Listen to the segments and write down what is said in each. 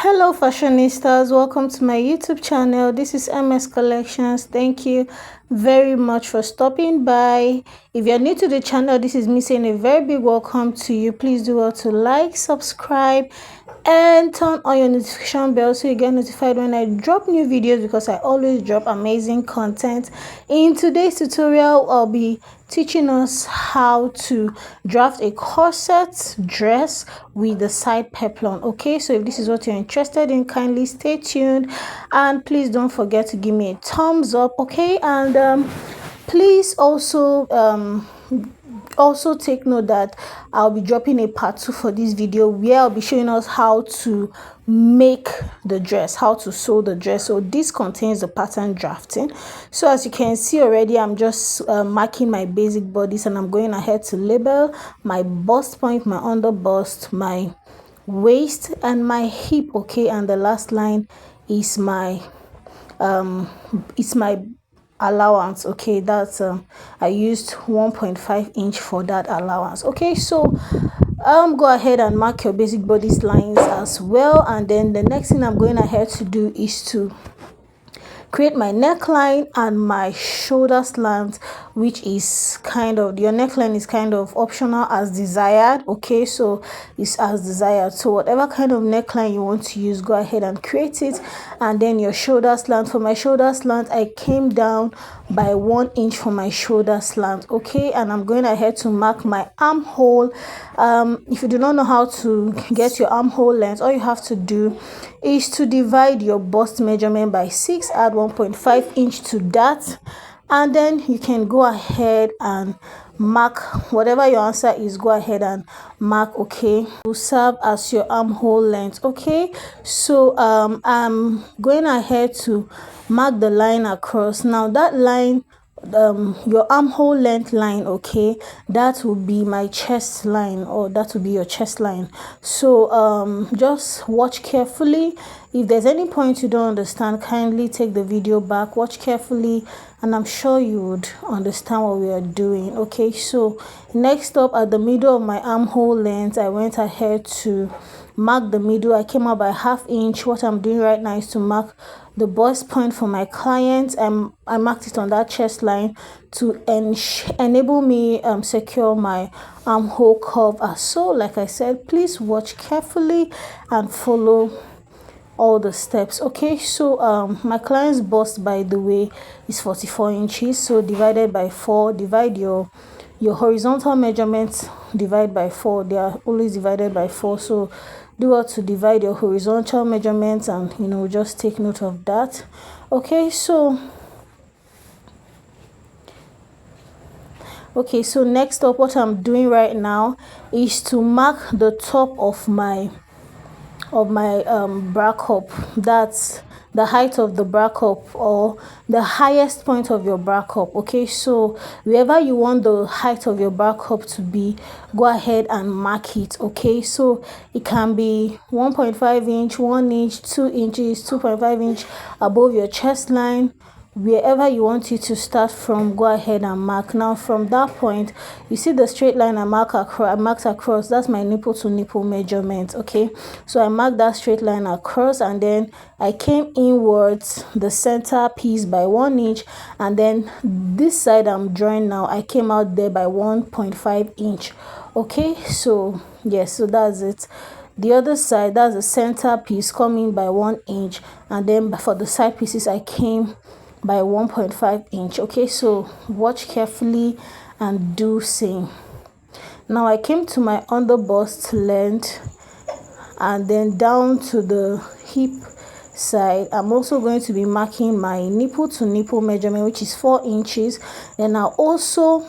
Hello fashionistas, welcome to my YouTube channel. This is MS Collections. Thank you very much for stopping by. If you're new to the channel, this is me saying a very big welcome to you. Please do well to like, subscribe, and turn on your notification bell so you get notified when I drop new videos, because I always drop amazing content. In today's tutorial, I'll be teaching us how to draft a corset dress with the side peplum. Okay, so if this is what you're interested in, kindly stay tuned, and please don't forget to give me a thumbs up. Okay, and please also take note that I'll be dropping a part 2 for this video, where I'll be showing us how to make the dress, how to sew the dress. So this contains the pattern drafting. So as you can see already, I'm just marking my basic bodies, and I'm going ahead to label my bust point, my under bust, my waist, and my hip. Okay, and the last line is my allowance. Okay, that's I used 1.5 inch for that allowance. Okay, so go ahead and mark your basic body lines as well, and then the next thing I'm going ahead to do is to create my neckline and my shoulder slant, which is kind of, your neckline is kind of optional as desired. Okay, so it's as desired, so whatever kind of neckline you want to use, go ahead and create it. And then your shoulder slant, for my shoulder slant, I came down by 1 inch for my shoulder slant. Okay, and I'm going ahead to mark my armhole. If you do not know how to get your armhole length, all you have to do is to divide your bust measurement by 6, add 1.5 inch to that, and then you can go ahead and mark whatever your answer is. Go ahead and mark. Okay, to serve as your armhole length. Okay, so I'm going ahead to mark the line across. Now that line, your armhole length line, okay, that will be my chest line, or that will be your chest line. So just watch carefully. If there's any point you don't understand, kindly take the video back, watch carefully, and I'm sure you would understand what we are doing. Okay, so next up, at the middle of my armhole length, I went ahead to mark the middle. I came out by ½ inch. What I'm doing right now is to mark the bust point for my client. I marked it on that chest line to enable me secure my armhole curve as so. Like I said, please watch carefully and follow all the steps. Okay, so my client's bust, by the way, is 44 inches. So divided by 4, divide your horizontal measurements, divide by 4. They are always divided by 4, so do what to divide your horizontal measurements, and just take note of that. Okay, so next up, what I'm doing right now is to mark the top of my bra cup. That's the height of the bra cup, or the highest point of your bra cup. Okay, so wherever you want the height of your bra cup to be, go ahead and mark it. Okay, so it can be 1.5 inch, 1 inch, 2 inches, 2.5 inch above your chest line. Wherever you want it to start from, go ahead and mark. Now from that point, you see the straight line I marked across, that's my nipple to nipple measurement. Okay, so I marked that straight line across, and then I came inwards the center piece by 1 inch, and then this side I'm drawing now, I came out there by 1.5 inch. Okay, so yes, so that's it. The other side, that's the center piece, coming by 1 inch, and then for the side pieces I came by 1.5 inch. Okay, so watch carefully and do same. Now I came to my under bust length, and then down to the hip side, I'm also going to be marking my nipple to nipple measurement, which is 4 inches. Then I'll also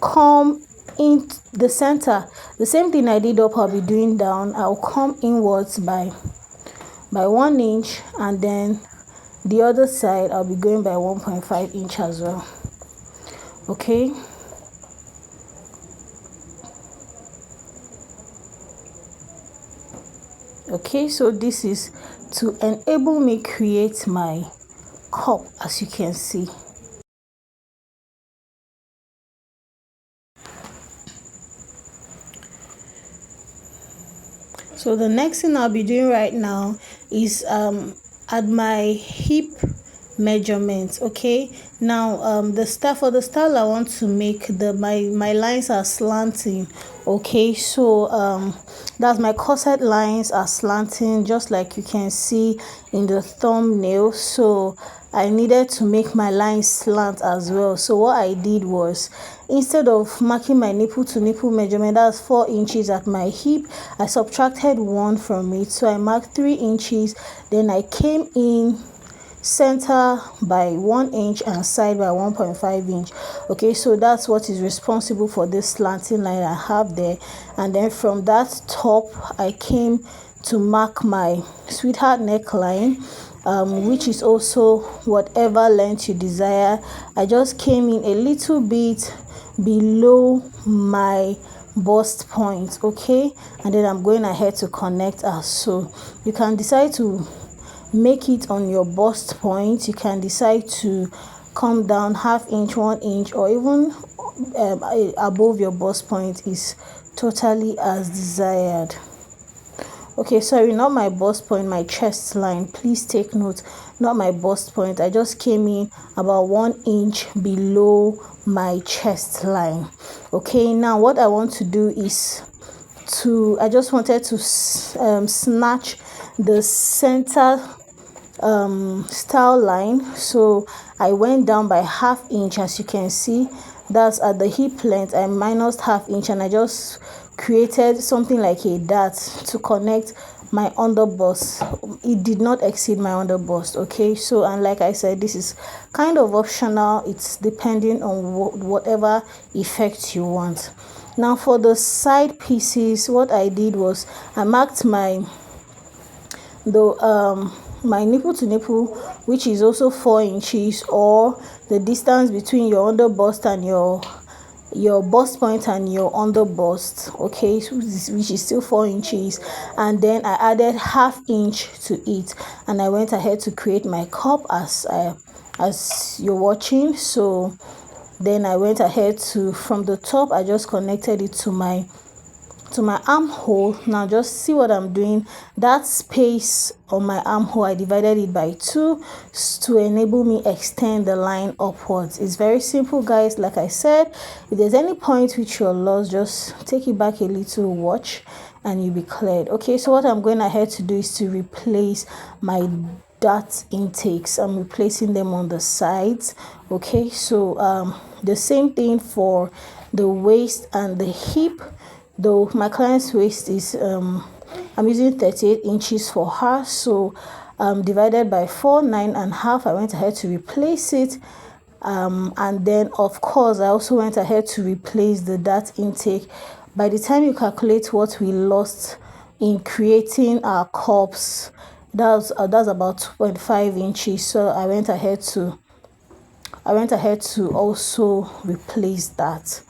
come in the center, the same thing I did up, I'll be doing down. I'll come inwards by 1 inch, and then the other side I'll be going by 1.5 inch as well. Okay, so this is to enable me create my cup, as you can see. So So the next thing I'll be doing right now is at my hip measurements. Okay, now the style I want to make, my lines are slanting. Okay, so that's my corset lines are slanting, just like you can see in the thumbnail. So I needed to make my lines slant as well. So what I did was, instead of marking my nipple to nipple measurement, that's 4 inches at my hip, I subtracted 1 from it. So I marked 3 inches. Then I came in center by 1 inch and side by 1.5 inch. Okay, so that's what is responsible for this slanting line I have there. And then from that top, I came to mark my sweetheart neckline, which is also whatever length you desire. I just came in a little bit below my bust point. Okay, and then I'm going ahead to connect us. So you can decide to make it on your bust point. You can decide to come down ½ inch, 1 inch, or even above your bust point, is totally as desired. Okay, sorry, not my bust point, my chest line. Please take note, not my bust point. I just came in about 1 inch below my chest line. Okay, now what I want to do is I just wanted to snatch the center style line. So I went down by ½ inch. As you can see, that's at the hip length. I minus ½ inch, and I just created something like a dart to connect my underbust. It did not exceed my underbust. Okay, so, and like I said, this is kind of optional. It's depending on whatever effect you want. Now for the side pieces, what I did was I marked my nipple to nipple, which is also 4 inches, or the distance between your underbust and your bust point and your underbust. Okay, which is still 4 inches. And then I added ½ inch to it, and I went ahead to create my cup as you're watching. So then I went ahead to, from the top, I just connected it to my armhole. Now just see what I'm doing. That space on my armhole, I divided it by 2 to enable me extend the line upwards. It's very simple, guys. Like I said, if there's any point which you're lost, just take it back a little, watch, and you'll be cleared. Okay, so what I'm going ahead to do is to replace my dart intakes. I'm replacing them on the sides. Okay, so the same thing for the waist and the hip. Though my client's waist is I'm using 38 inches for her, so divided by 4, 9.5. I went ahead to replace it, and then of course I also went ahead to replace the dart intake. By the time you calculate what we lost in creating our cups, that's about 2.5 inches. So I went ahead to also replace that.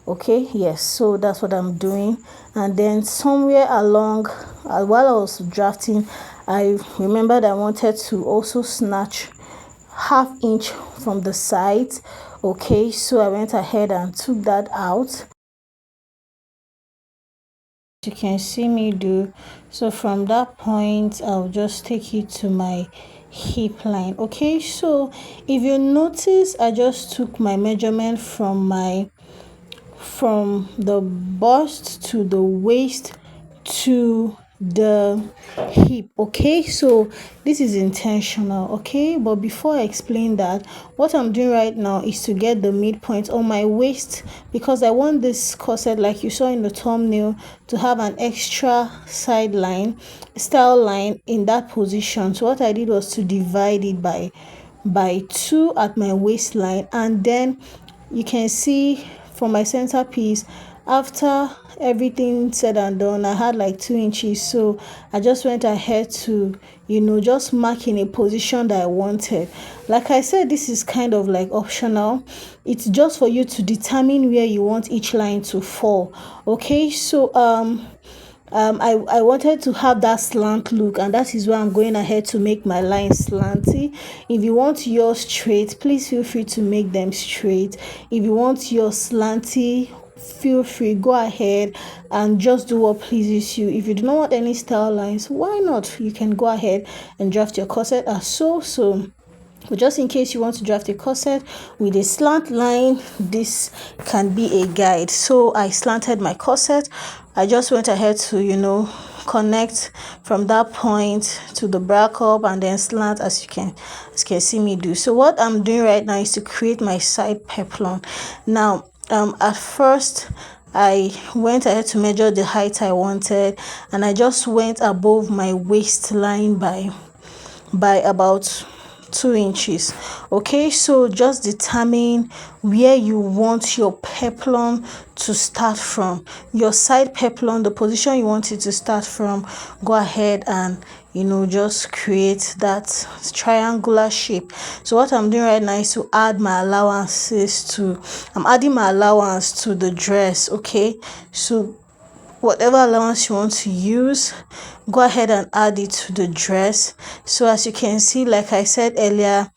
Okay, yes, so that's what I'm doing. And then somewhere along, while I was drafting, I remembered I wanted to also snatch ½ inch from the sides. Okay, so I went ahead and took that out. You can see me do. So from that point, I'll just take it to my hip line. Okay, so if you notice, I just took my measurement from the bust to the waist to the hip. Okay, so this is intentional. Okay, but before I explain that, what I'm doing right now is to get the midpoint on my waist, because I want this corset, like you saw in the thumbnail, to have an extra side line, style line in that position. So what I did was to divide it by 2 at my waistline, and then you can see for my centerpiece, after everything said and done, I had like 2 inches. So I just went ahead to, just mark in a position that I wanted. Like I said, this is kind of like optional. It's just for you to determine where you want each line to fall. Okay, so I wanted to have that slant look, and that is why I'm going ahead to make my lines slanty. If you want yours straight, please feel free to make them straight. If you want your slanty, feel free, go ahead and just do what pleases you. If you do not want any style lines, why not? You can go ahead and draft your corset as so. But just in case you want to draft a corset with a slant line, this can be a guide. So I slanted my corset. I just went ahead to, connect from that point to the bra cup and then slant, as you can see me do. So what I'm doing right now is to create my side peplum. Now, at first, I went ahead to measure the height I wanted, and I just went above my waistline by about 2 inches. Okay, so just determine where you want your peplum to start from, your side peplum, the position you want it to start from. Go ahead and just create that triangular shape. So what I'm doing right now is to add my I'm adding my allowance to the dress. Okay, so whatever allowance you want to use, go ahead and add it to the dress. So as you can see, like I said earlier,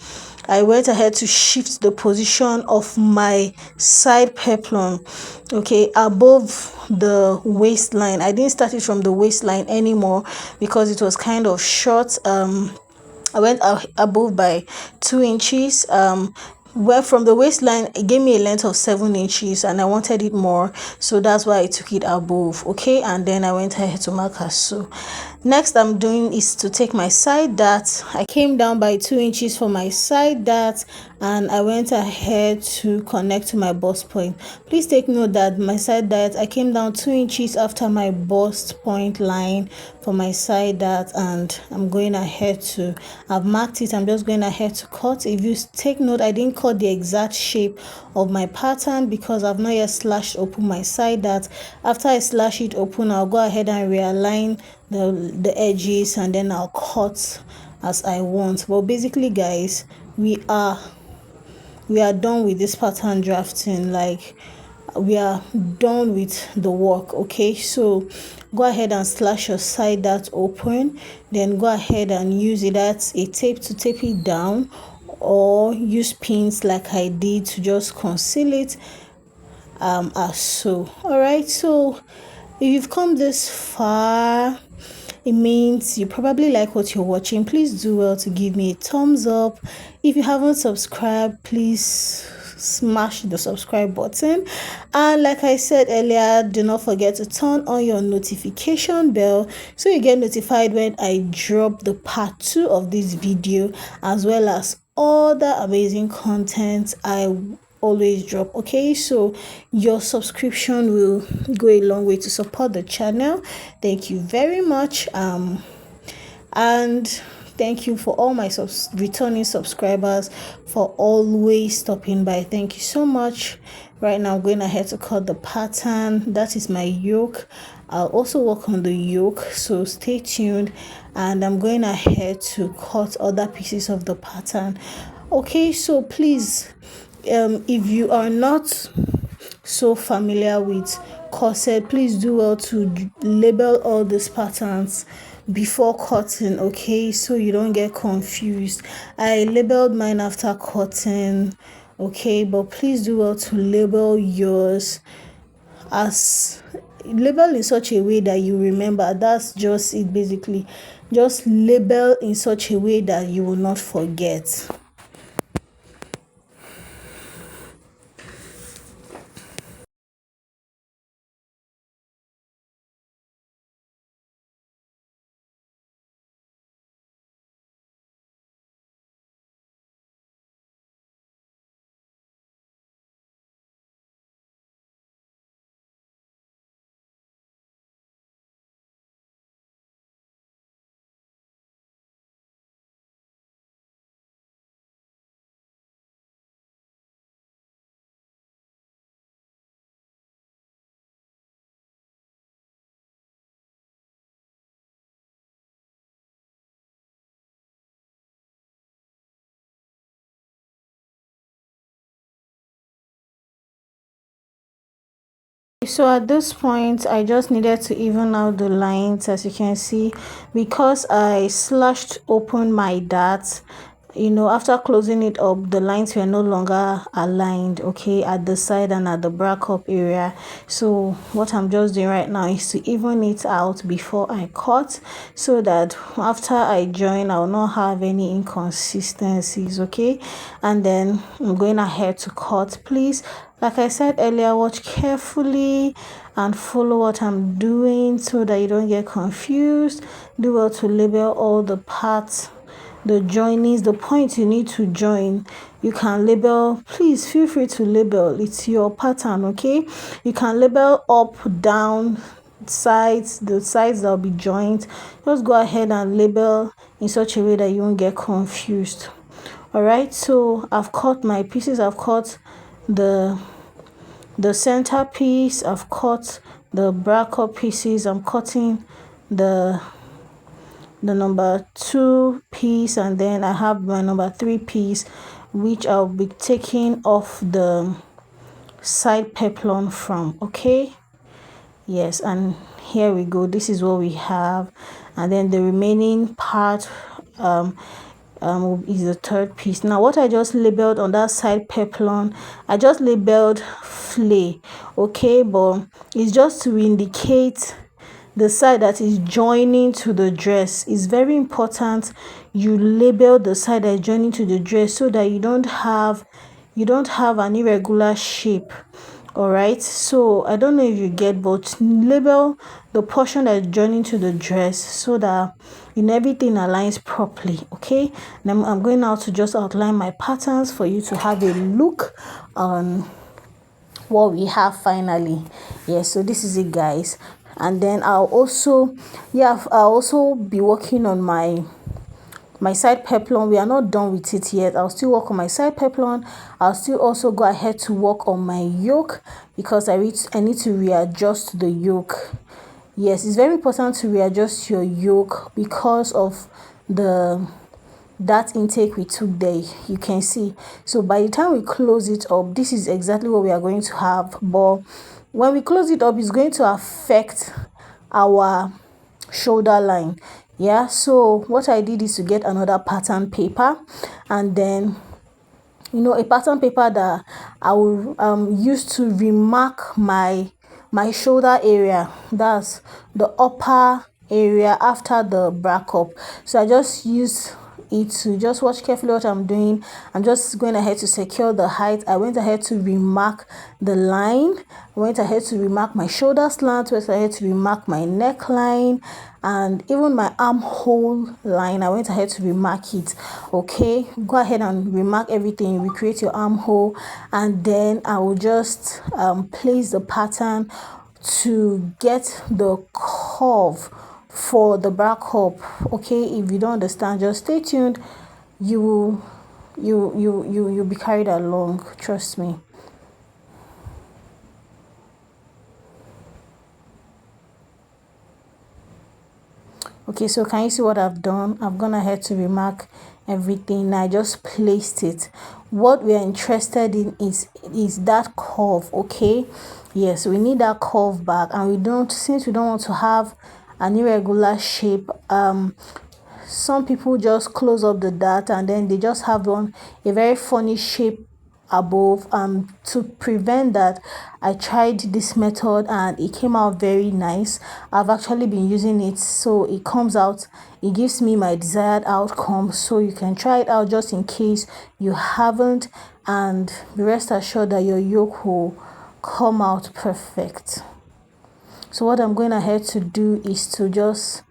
I went ahead to shift the position of my side peplum, okay, above the waistline. I didn't start it from the waistline anymore because it was kind of short. I went above by 2 inches. Where from the waistline, it gave me a length of 7 inches and I wanted it more, so that's why I took it above. Okay, and then I went ahead to mark her. So next I'm doing is to take my side dart. I came down by 2 inches for my side dart and I went ahead to connect to my bust point. Please take note that my side dart, I came down 2 inches after my bust point line for my side dart, and I'm going ahead to, I've marked it, I'm just going ahead to cut. If you take note, I didn't cut the exact shape of my pattern because I've not yet slashed open my side dart. After I slash it open, I'll go ahead and realign the edges and then I'll cut as I want. But basically guys, we are done with this pattern drafting. Like, we are done with the work. Okay, so go ahead and slash your side dart open, then go ahead and use it as a tape to tape it down, or use pins like I did to just conceal it as so. All right, so if you've come this far, it means you probably like what you're watching. Please do well to give me a thumbs up. If you haven't subscribed, please smash the subscribe button, and like I said earlier, do not forget to turn on your notification bell so you get notified when I drop the part 2 of this video, as well as all the amazing content I always drop. Okay, so your subscription will go a long way to support the channel. Thank you very much. And thank you for all my returning subscribers for always stopping by. Thank you so much. Right now I'm going ahead to cut the pattern. That is my yoke. I'll also work on the yoke, so stay tuned, and I'm going ahead to cut other pieces of the pattern. Okay, so please, if you are not so familiar with corset, please do well to label all these patterns before cutting. Okay, so you don't get confused. I labeled mine after cutting. Okay, but please do well to label yours as label in such a way that you remember. That's just it. Basically, just label in such a way that you will not forget. So at this point, I just needed to even out the lines, as you can see, because I slashed open my darts. after closing it up, the lines were no longer aligned, okay, at the side and at the back up area. So what I'm just doing right now is to even it out before I cut, so that after I join, I'll not have any inconsistencies, okay. And then I'm going ahead to cut. Please, like I said earlier, watch carefully and follow what I'm doing so that you don't get confused. Do well to label all the parts, the joinings, the points you need to join. You can label. Please feel free to label. It's your pattern, okay. You can label up, down, sides, the sides that will be joined. Just go ahead and label in such a way that you won't get confused. All right, so I've cut my pieces. I've cut the center piece, I've cut the bracket pieces, I'm cutting the number 2 piece, and then I have my number 3 piece, which I'll be taking off the side peplum from, okay. Yes, and here we go. This is what we have, and then the remaining part is the 3rd piece. Now what I just labeled on that side peplum, I just labeled flay, okay, but it's just to indicate the side that is joining to the dress. Is very important you label the side that is joining to the dress, so that you don't have an irregular shape. All right, so I don't know if you get, but label the portion that is joining to the dress so that everything aligns properly, okay. Then I'm going now to just outline my patterns for you to have a look on what we have finally. Yes, so this is it, guys. And then I'll also be working on my side peplum. We are not done with it yet. I'll still work on my side peplum. I'll still also go ahead to work on my yoke, because I need to readjust the yoke. Yes, it's very important to readjust your yoke because of that intake we took there. You can see, so by the time we close it up, this is exactly what we are going to have. But when we close it up, it's going to affect our shoulder line. Yeah, so what I did is to get another pattern paper, and then a pattern paper that I will use to remark my shoulder area. That's the upper area after the back up. So I just use it to just watch carefully what I'm doing. I'm just going ahead to secure the height. I went ahead to remark the line. I went ahead to remark my shoulder slant. Went ahead to remark my neckline, and even my armhole line. I went ahead to remark it. Okay, go ahead and remark everything. Recreate your armhole, and then I will just place the pattern to get the curve for the back up. Okay, if you don't understand, just stay tuned. You'll be carried along, trust me. Okay, so can you see what I've done? I've gone ahead to remark everything. I just placed it. What we are interested in is that curve, okay. Yes, we need that curve back, and since we don't want to have an irregular shape, some people just close up the dart and then they just have a very funny shape above. To prevent that, I tried this method and it came out very nice. I've actually been using it, so it gives me my desired outcome. So you can try it out just in case you haven't, and be rest assured that your yoke will come out perfect. So what I'm going ahead to do is to just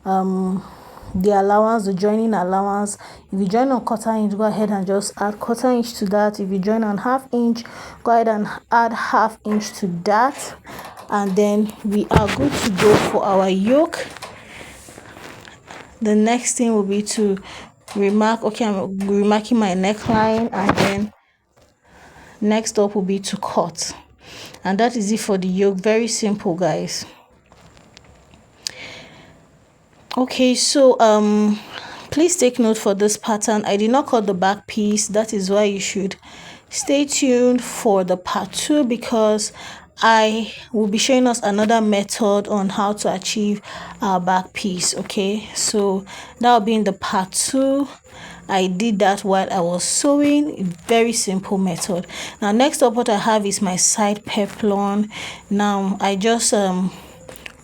the joining allowance. If you join on 1/4 inch, go ahead and just add 1/4 inch to that. If you join on 1/2 inch, go ahead and add 1/2 inch to that, and then we are good to go for our yoke. The next thing will be to remark. Okay, I'm remarking my neckline, and then next up will be to cut, and that is it for the yoke. Very simple, guys. Okay, so please take note for this pattern. I did not cut the back piece. That is why you should stay tuned for the part 2, because I will be showing us another method on how to achieve our back piece. Okay, so that will be in the part 2. I did that while I was sewing. Very simple method. Now next up, what I have is my side peplum. Now I just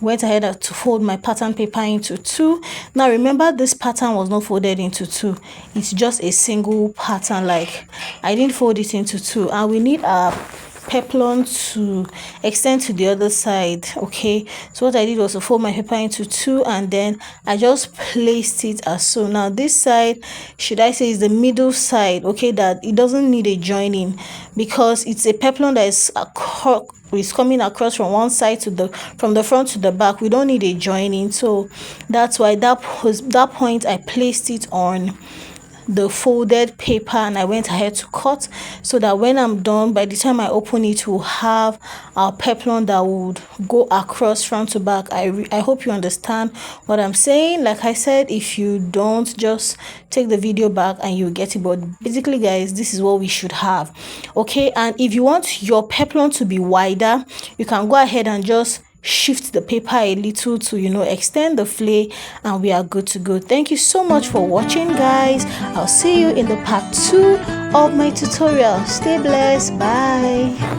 went ahead to fold my pattern paper into two. Now remember, this pattern was not folded into two, it's just a single pattern. Like, I didn't fold it into two, and we need our peplum to extend to the other side. Okay, so what I did was to fold my paper into two, and then I just placed it as so. Now this side, should I say, is the middle side, okay, that it doesn't need a joining, because it's a peplum that is coming across from one side to from the front to the back. We don't need a joining, so that's why that point I placed it on the folded paper, and I went ahead to cut, so that when I'm done, by the time I open it, we'll have our peplum that would go across front to back. I hope you understand what I'm saying. Like I said, if you don't, just take the video back and you get it. But basically, guys, this is what we should have. Okay, and if you want your peplum to be wider, you can go ahead and just shift the paper a little to, you know, extend the flay, and we are good to go. Thank you so much for watching, guys. I'll see you in the part 2 of my tutorial. Stay blessed. Bye.